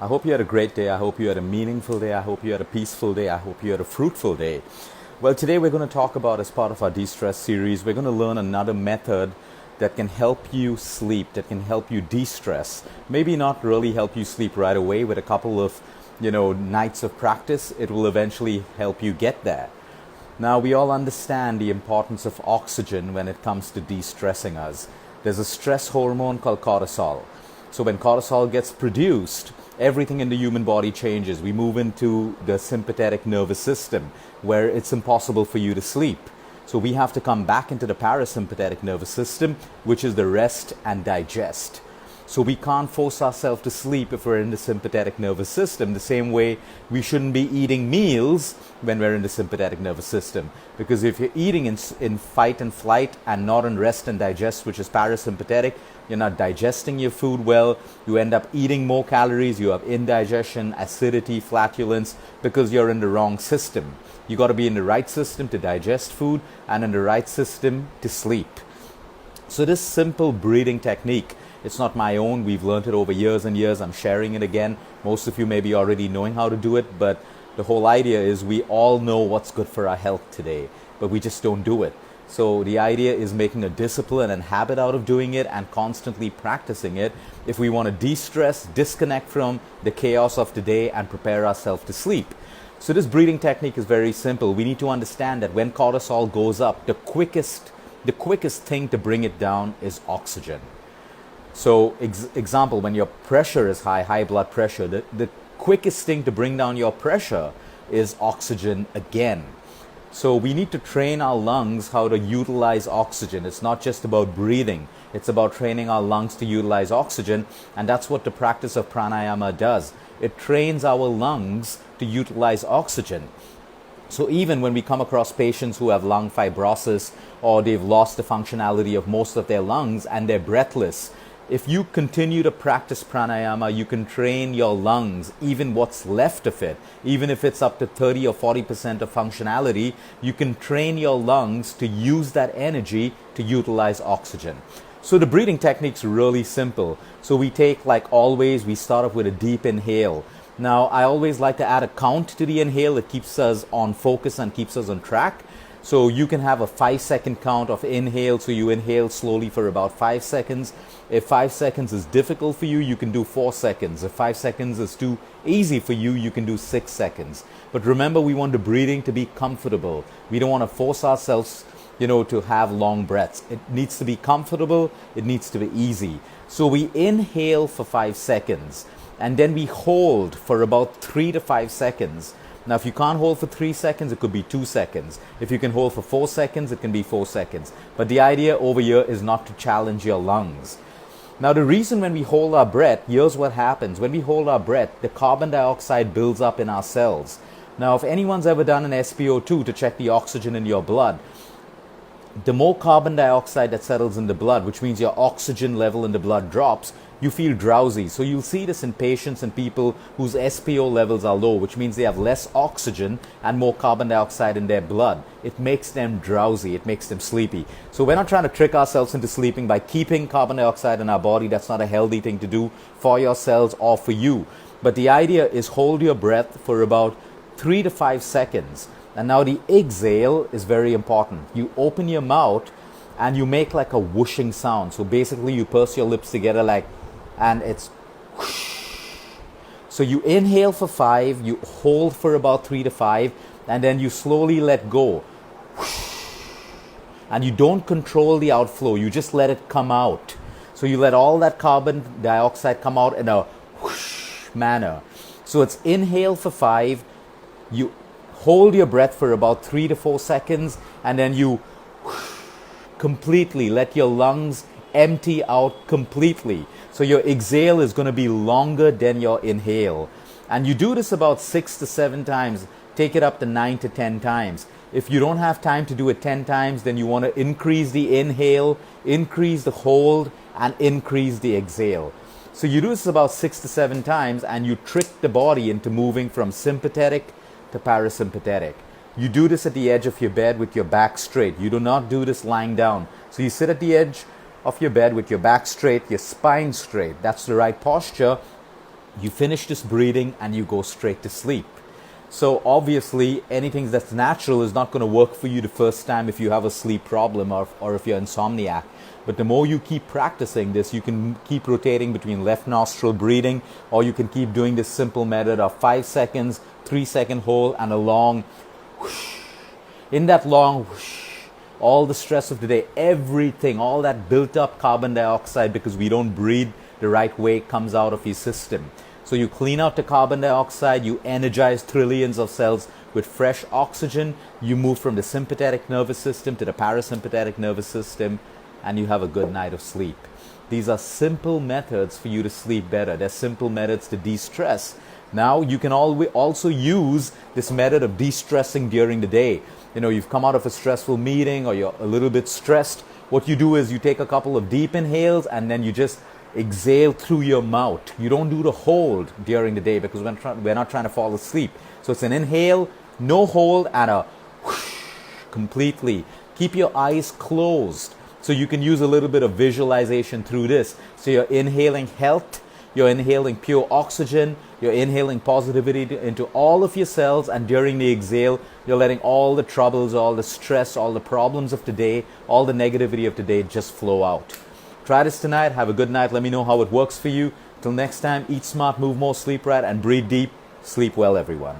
I hope you had a great day. I hope you had a meaningful day. I hope you had a peaceful day. I hope you had a fruitful day. Well, today we're going to talk about, as part of our de-stress series, we're going to learn another method that can help you sleep, that can help you de-stress. Maybe not really help you sleep right away. With a couple of, nights of practice, it will eventually help you get there. Now, we all understand the importance of oxygen when it comes to de-stressing us. There's a stress hormone called cortisol. So when cortisol gets produced, everything in the human body changes. We move into the sympathetic nervous system, where it's impossible for you to sleep. So we have to come back into the parasympathetic nervous system, which is the rest and digest. So we can't force ourselves to sleep if we're in the sympathetic nervous system. The same way we shouldn't be eating meals when we're in the sympathetic nervous system. Because if you're eating in fight and flight and not in rest and digest, which is parasympathetic, you're not digesting your food well. You end up eating more calories. You have indigestion, acidity, flatulence, because you're in the wrong system. You got to be in the right system to digest food and in the right system to sleep. So this simple breathing technique, it's not my own. We've learned it over years and years. I'm sharing it again. Most of you may be already knowing how to do it, but the whole idea is we all know what's good for our health today, but we just don't do it. So the idea is making a discipline and habit out of doing it and constantly practicing it if we want to de-stress, disconnect from the chaos of today and prepare ourselves to sleep. So this breathing technique is very simple. We need to understand that when cortisol goes up, the quickest thing to bring it down is oxygen. So example, when your pressure is high blood pressure, the quickest thing to bring down your pressure is oxygen again. So we need to train our lungs how to utilize oxygen. It's not just about breathing. It's about training our lungs to utilize oxygen. And that's what the practice of pranayama does. It trains our lungs to utilize oxygen. So even when we come across patients who have lung fibrosis or they've lost the functionality of most of their lungs and they're breathless, if you continue to practice pranayama, you can train your lungs, even what's left of it, even if it's up to 30 or 40% of functionality, you can train your lungs to use that energy to utilize oxygen. So the breathing technique's really simple. So we take, like always, we start off with a deep inhale. Now, I always like to add a count to the inhale. It keeps us on focus and keeps us on track. So you can have a 5-second count of inhale. So you inhale slowly for about 5 seconds. If 5 seconds is difficult for you, you can do 4 seconds. If 5 seconds is too easy for you, you can do 6 seconds. But remember, we want the breathing to be comfortable. We don't want to force ourselves, to have long breaths. It needs to be comfortable. It needs to be easy. So we inhale for 5 seconds and then we hold for about 3 to 5 seconds. Now, if you can't hold for 3 seconds, it could be 2 seconds. If you can hold for 4 seconds, it can be 4 seconds. But the idea over here is not to challenge your lungs. Now, the reason when we hold our breath, here's what happens. When we hold our breath, the carbon dioxide builds up in our cells. Now, if anyone's ever done an SpO2 to check the oxygen in your blood, the more carbon dioxide that settles in the blood, which means your oxygen level in the blood drops, you feel drowsy. So you'll see this in patients and people whose SpO levels are low, which means they have less oxygen and more carbon dioxide in their blood. It makes them drowsy. It makes them sleepy. So we're not trying to trick ourselves into sleeping by keeping carbon dioxide in our body. That's not a healthy thing to do for your cells or for you. But the idea is hold your breath for about 3 to 5 seconds. And now the exhale is very important. You open your mouth and you make like a whooshing sound. So basically you purse your lips together and it's whoosh. So you inhale for 5, you hold for about 3 to 5, and then you slowly let go. Whoosh. And you don't control the outflow, you just let it come out. So you let all that carbon dioxide come out in a whoosh manner. So it's inhale for 5, you hold your breath for about 3 to 4 seconds, and then you completely let your lungs empty out completely. So your exhale is going to be longer than your inhale. And you do this about 6 to 7 times. Take it up to 9 to 10 times. If you don't have time to do it 10 times, then you want to increase the inhale, increase the hold, and increase the exhale. So you do this about 6 to 7 times, and you trick the body into moving from sympathetic to parasympathetic. You do this at the edge of your bed with your back straight. You do not do this lying down. So you sit at the edge of your bed with your back straight, your spine straight. That's the right posture. You finish this breathing and you go straight to sleep. So obviously anything that's natural is not going to work for you the first time if you have a sleep problem or if you're insomniac. But the more you keep practicing this, you can keep rotating between left nostril breathing, or you can keep doing this simple method of 5 seconds, 3-second hold, and a long whoosh. In that long whoosh, all the stress of the day, everything, all that built up carbon dioxide, because we don't breathe the right way, comes out of your system. So you clean out the carbon dioxide, you energize trillions of cells with fresh oxygen, you move from the sympathetic nervous system to the parasympathetic nervous system, and you have a good night of sleep. These are simple methods for you to sleep better. They're simple methods to de-stress. Now you can also use this method of de-stressing during the day. You know, you've come out of a stressful meeting or you're a little bit stressed. What you do is you take a couple of deep inhales and then you just exhale through your mouth. You don't do the hold during the day because we're not trying to fall asleep. So it's an inhale, no hold, and a whoosh completely. Keep your eyes closed so you can use a little bit of visualization through this. So you're inhaling health, you're inhaling pure oxygen, you're inhaling positivity into all of your cells, and during the exhale, you're letting all the troubles, all the stress, all the problems of today, all the negativity of today just flow out. Try this tonight. Have a good night. Let me know how it works for you. Till next time, eat smart, move more, sleep right, and breathe deep. Sleep well, everyone.